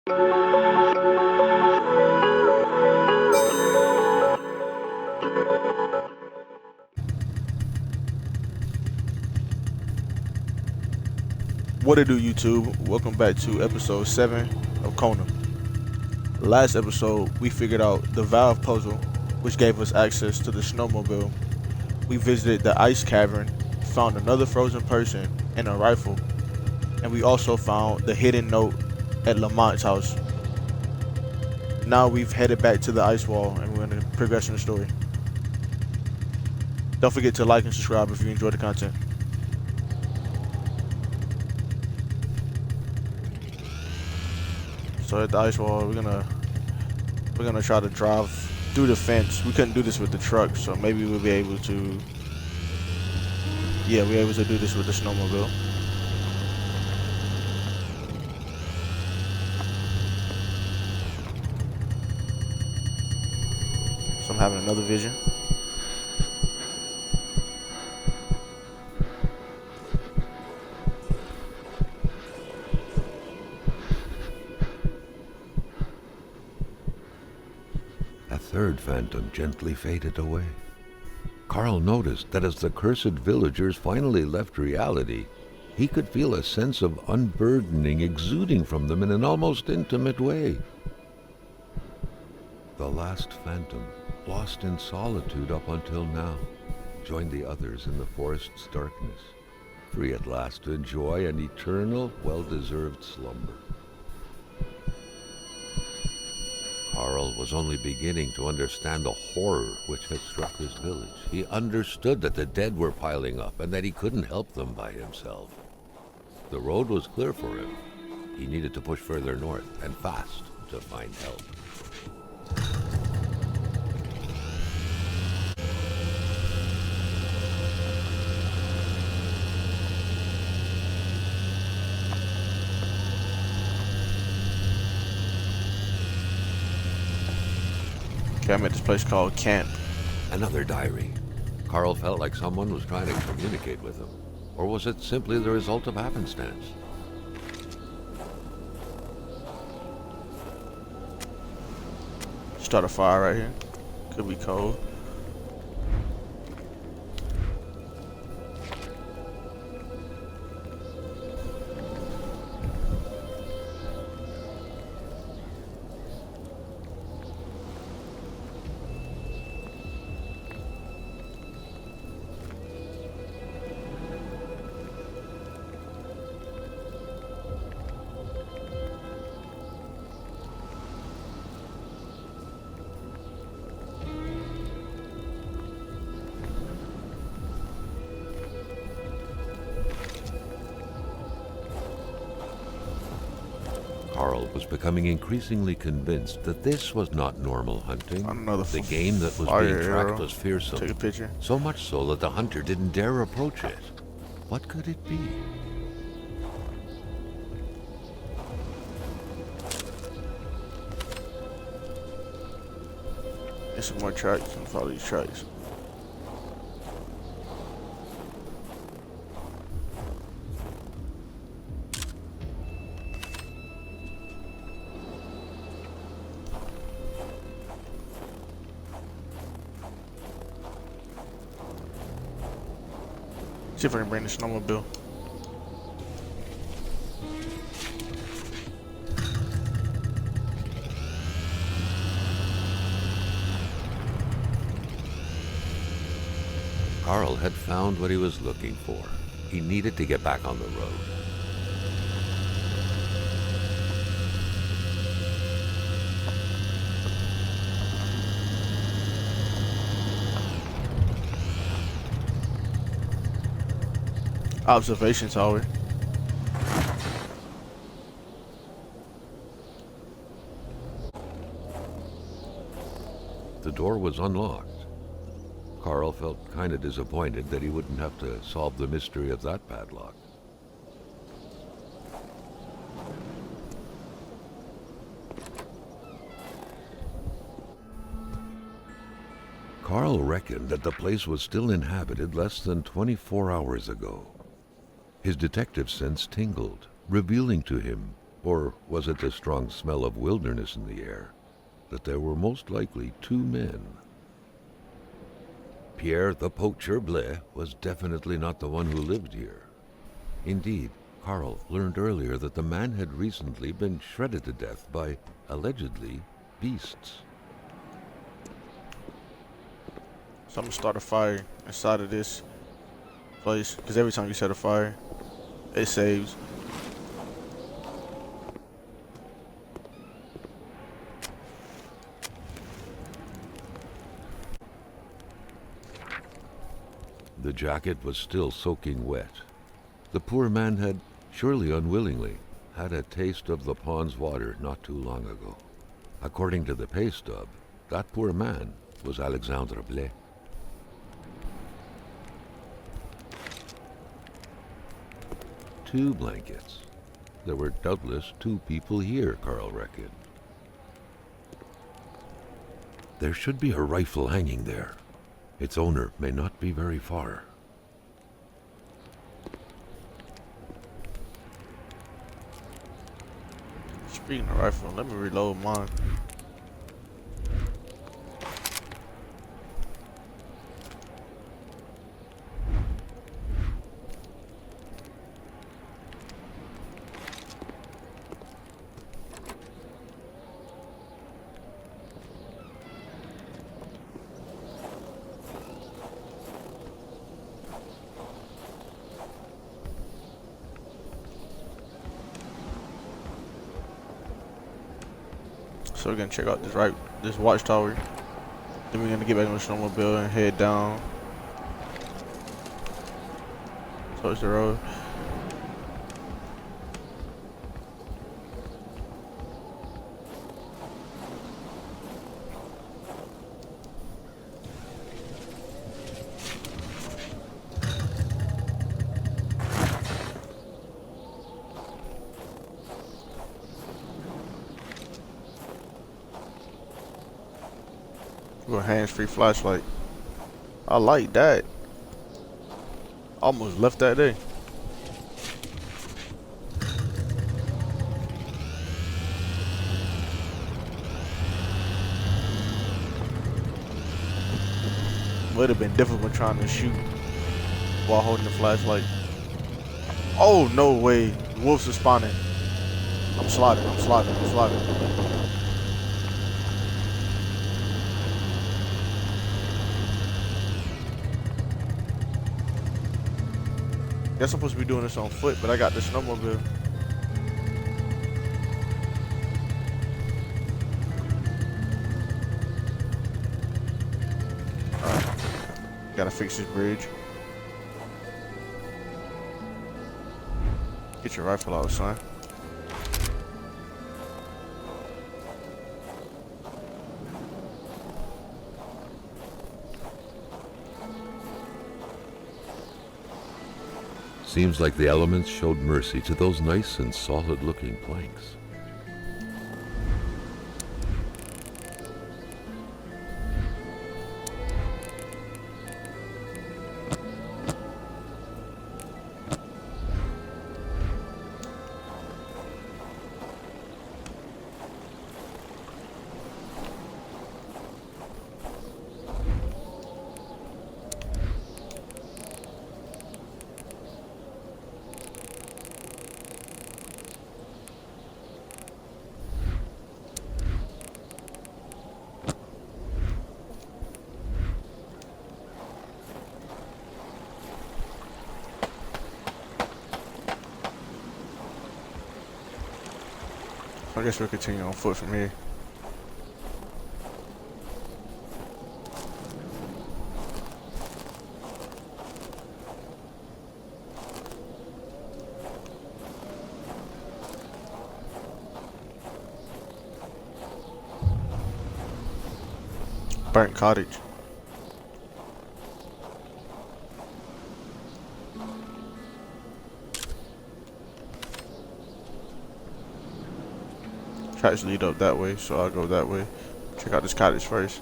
What it do, YouTube? Welcome back to episode 7 of Kona. Last episode, we figured out the valve puzzle, which gave us access to the snowmobile. We visited the ice cavern, found another frozen person and a rifle, and we also found the hidden note at Lamont's house. Now we've headed back to the ice wall and we're going to progress in the story. Don't forget to like and subscribe if you enjoy the content. So at the ice wall, we're gonna try to drive through the fence. We couldn't do this with the truck, so maybe we'll be able to. Yeah, we're able to do this with the snowmobile. So I'm having another vision. A third phantom gently faded away. Carl noticed that as the cursed villagers finally left reality, he could feel a sense of unburdening exuding from them in an almost intimate way. The last phantom, lost in solitude up until now, joined the others in the forest's darkness, free at last to enjoy an eternal, well-deserved slumber. Carl was only beginning to understand the horror which had struck his village. He understood that the dead were piling up and that he couldn't help them by himself. The road was clear for him. He needed to push further north, and fast, to find help. Okay, I'm at this place called Camp. Another diary. Carl felt like someone was trying to communicate with him. Or was it simply the result of happenstance? Start a fire right here. Could be cold. Carl was becoming increasingly convinced that this was not normal hunting. The game that was being tracked was fearsome. Take a picture. So much so that the hunter didn't dare approach it. What could it be? There's some more tracks and follow these tracks. See if I can bring the snowmobile. Carl had found what he was looking for. He needed to get back on the road. Observation tower. The door was unlocked. Carl felt kind of disappointed that he wouldn't have to solve the mystery of that padlock. Carl reckoned that the place was still inhabited less than 24 hours ago. His detective sense tingled, revealing to him Or was it the strong smell of wilderness in the air? That there were most likely two men. Pierre the poacher Blais was definitely not the one who lived here. Indeed, Carl learned earlier that the man had recently been shredded to death by, allegedly, beasts. So I'm gonna start a fire inside of this place, because every time you set a fire, it saves. The jacket was still soaking wet. The poor man had, surely unwillingly, had a taste of the pond's water not too long ago. According to the pay stub, that poor man was Alexandre Blais. Two blankets. There were doubtless two people here, Carl reckoned. There should be a rifle hanging there. Its owner may not be very far. Speaking of rifle, let me reload mine. So we're gonna check out this watchtower. Then we're gonna get back on the snowmobile and head down towards the road. With a hands-free flashlight. I like that. Almost left that day. Would have been difficult trying to shoot while holding the flashlight. Oh, no way. Wolves are spawning. I'm sliding. Guess I'm supposed to be doing this on foot, but I got the snowmobile. Alright. Gotta fix this bridge. Get your rifle out, son. Seems like the elements showed mercy to those nice and solid-looking planks. I guess we'll continue on foot from here. Burnt cottage. Tracks lead up that way, so I'll go that way. Check out this cottage first.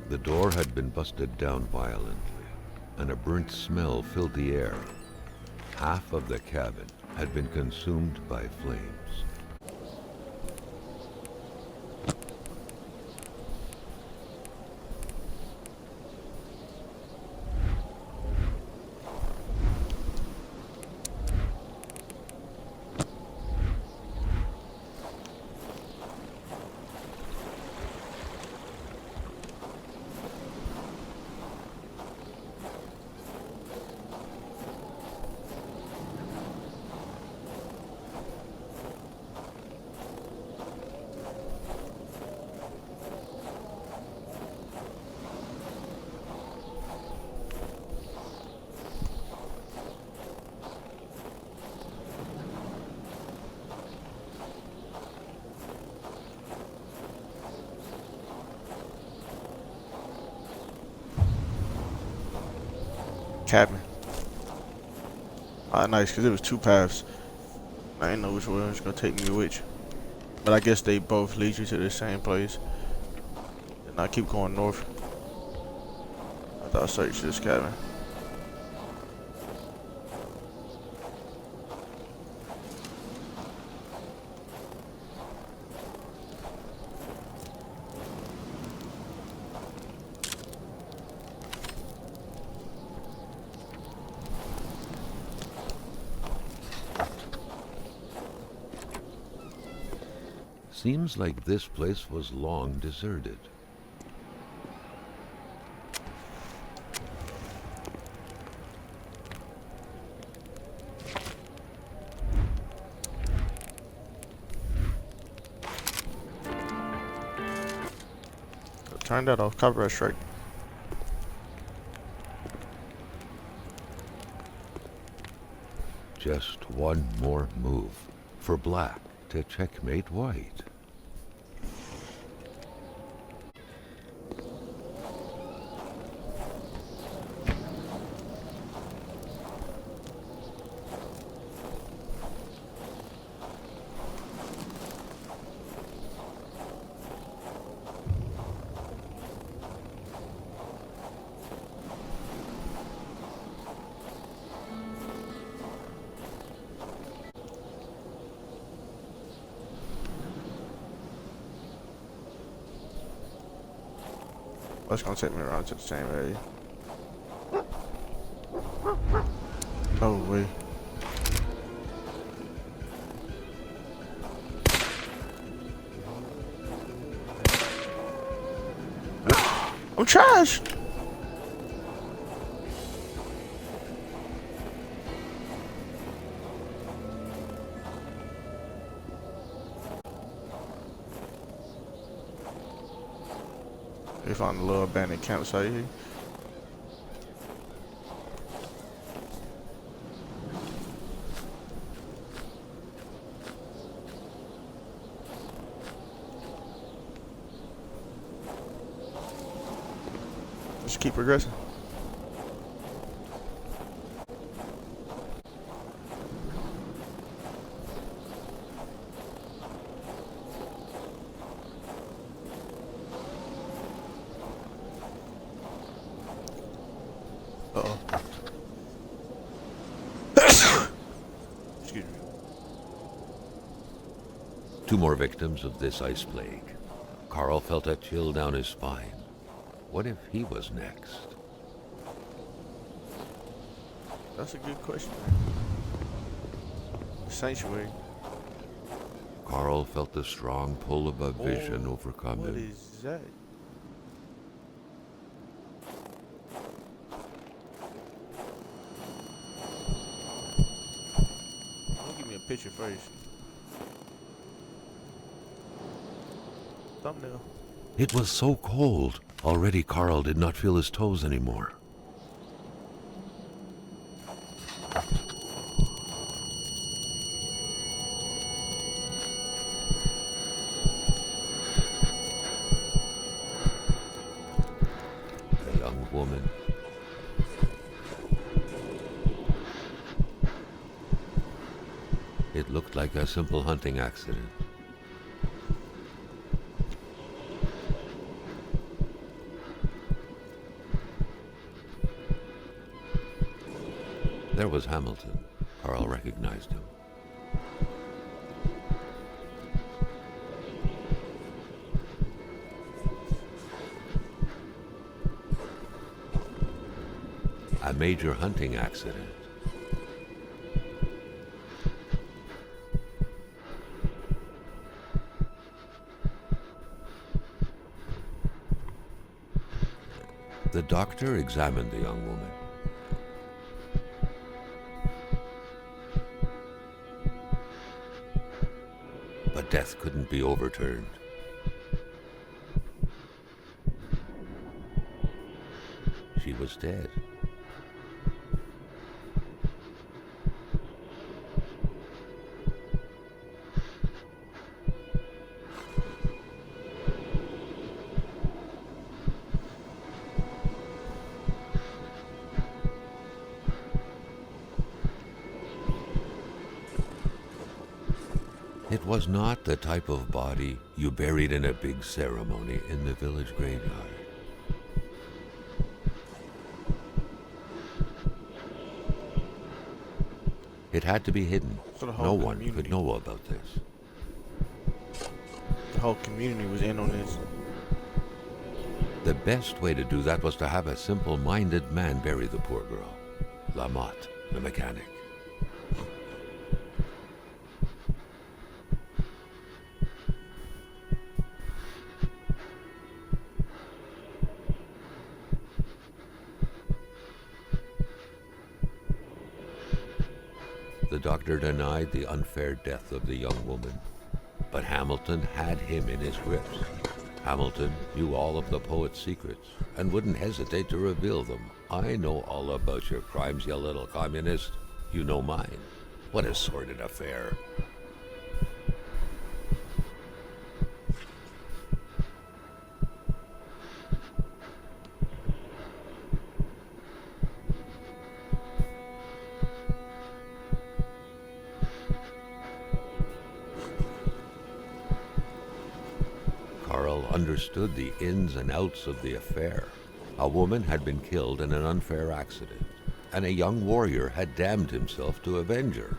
The door had been busted down violently, and a burnt smell filled the air. Half of the cabin had been consumed by flames. Cabin. Nice, because it was two paths. I didn't know which one was going to take me to which. But I guess they both lead you to the same place. And I keep going north. I thought I searched this cabin. Seems like this place was long deserted. Turn that off. Copyright strike. Just one more move for black to checkmate white. That's gonna take me around to the same area. Oh wait. I'm trash. They found a little abandoned campsite here. Just keep progressing. Uh-oh. Excuse me. Two more victims of this ice plague. Carl felt a chill down his spine. What if he was next? That's a good question. Sanctuary. Carl felt the strong pull of a vision overcome What him. is that? Don't give me a picture first. Thumbnail. It was so cold. Already Carl did not feel his toes anymore. A young woman. It looked like a simple hunting accident. There was Hamilton. Carl recognized him. A major hunting accident. The doctor examined the young woman. But death couldn't be overturned. She was dead. It was not the type of body you buried in a big ceremony in the village graveyard. It had to be hidden. So the whole No one community- could know about this. The whole community was in on this. The best way to do that was to have a simple-minded man bury the poor girl. Lamotte, the mechanic. The doctor denied the unfair death of the young woman, but Hamilton had him in his grips. Hamilton knew all of the poet's secrets and wouldn't hesitate to reveal them. I know all about your crimes, you little communist. You know mine. What a sordid affair. Carl understood the ins and outs of the affair. A woman had been killed in an unfair accident, and a young warrior had damned himself to avenge her.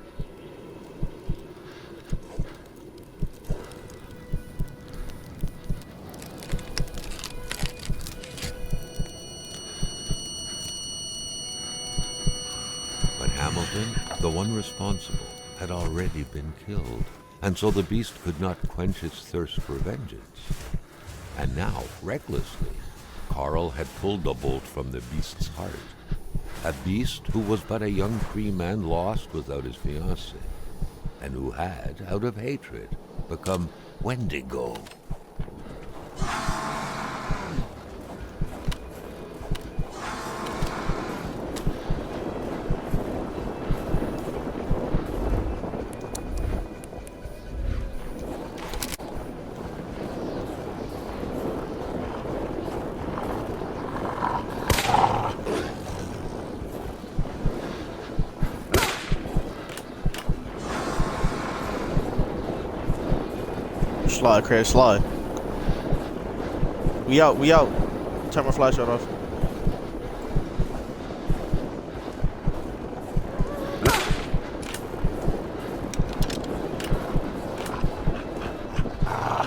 But Hamilton, the one responsible, had already been killed, and so the beast could not quench its thirst for vengeance. And now, recklessly, Carl had pulled the bolt from the beast's heart. A beast who was but a young free man lost without his fiancée, and who had, out of hatred, become Wendigo. Slide, crash, slide. We out, we out. Turn my flashlight off.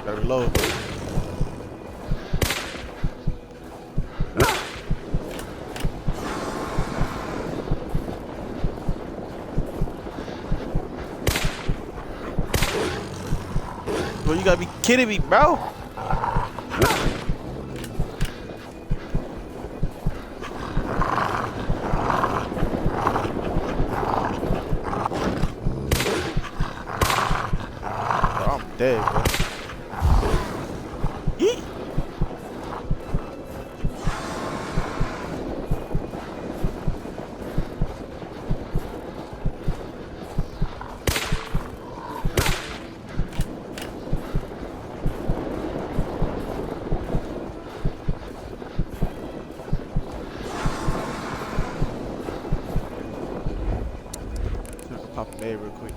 Gotta reload. Bro, you gotta be kidding me, bro. Bro, I'm dead, bro. Yeet. Pop a real quick.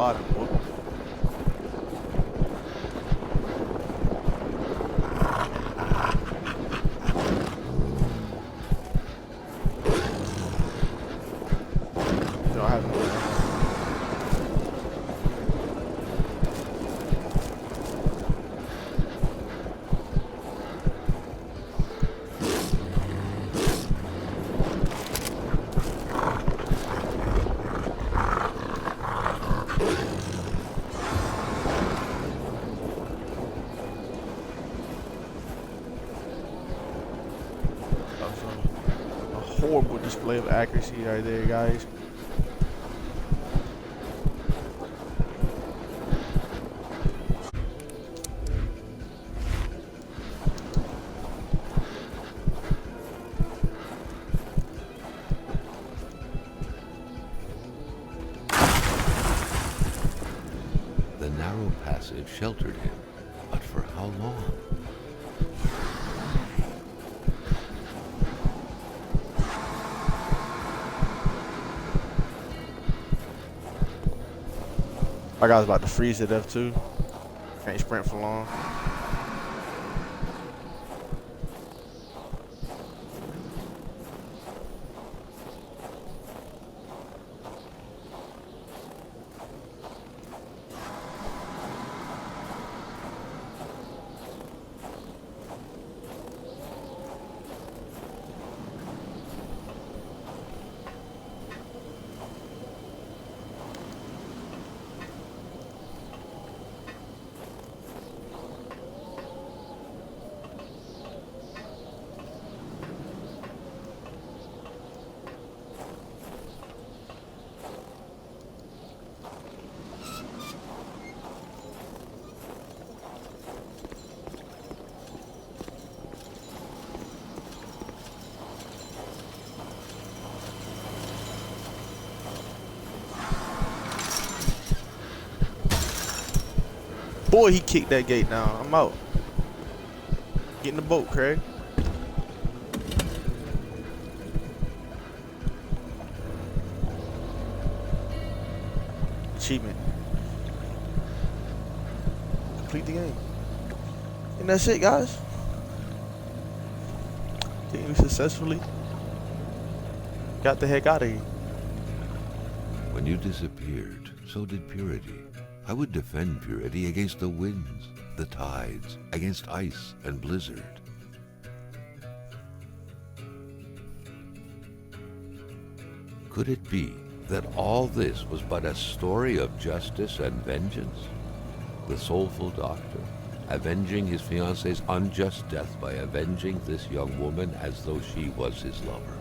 plotting, boy. Don't have no ammo. A horrible display of accuracy right there, guys. The narrow passage sheltered him, but for how long? My guy's about to freeze to death too. Can't sprint for long. Boy, he kicked that gate down. I'm out. Get in the boat, Craig. Achievement. Complete the game. And that's it, guys. Game successfully got the heck out of here. When you disappeared, so did Purity. I would defend Purity against the winds, the tides, against ice and blizzard. Could it be that all this was but a story of justice and vengeance? The soulful doctor, avenging his fiancée's unjust death by avenging this young woman as though she was his lover.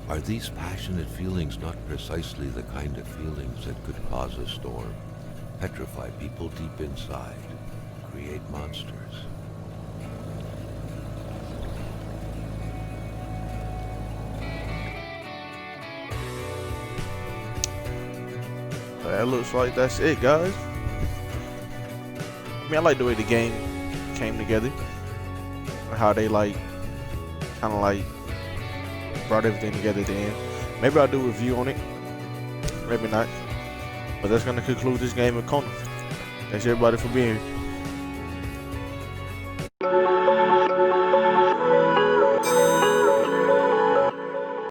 Are these passionate feelings not precisely the kind of feelings that could cause a storm, petrify people deep inside, create monsters? That looks like that's it, guys. I mean, I like the way the game came together. How they kind of brought everything together at the end. Maybe I'll do a review on it. Maybe not. But that's going to conclude this game of Kona. Thanks everybody for being here.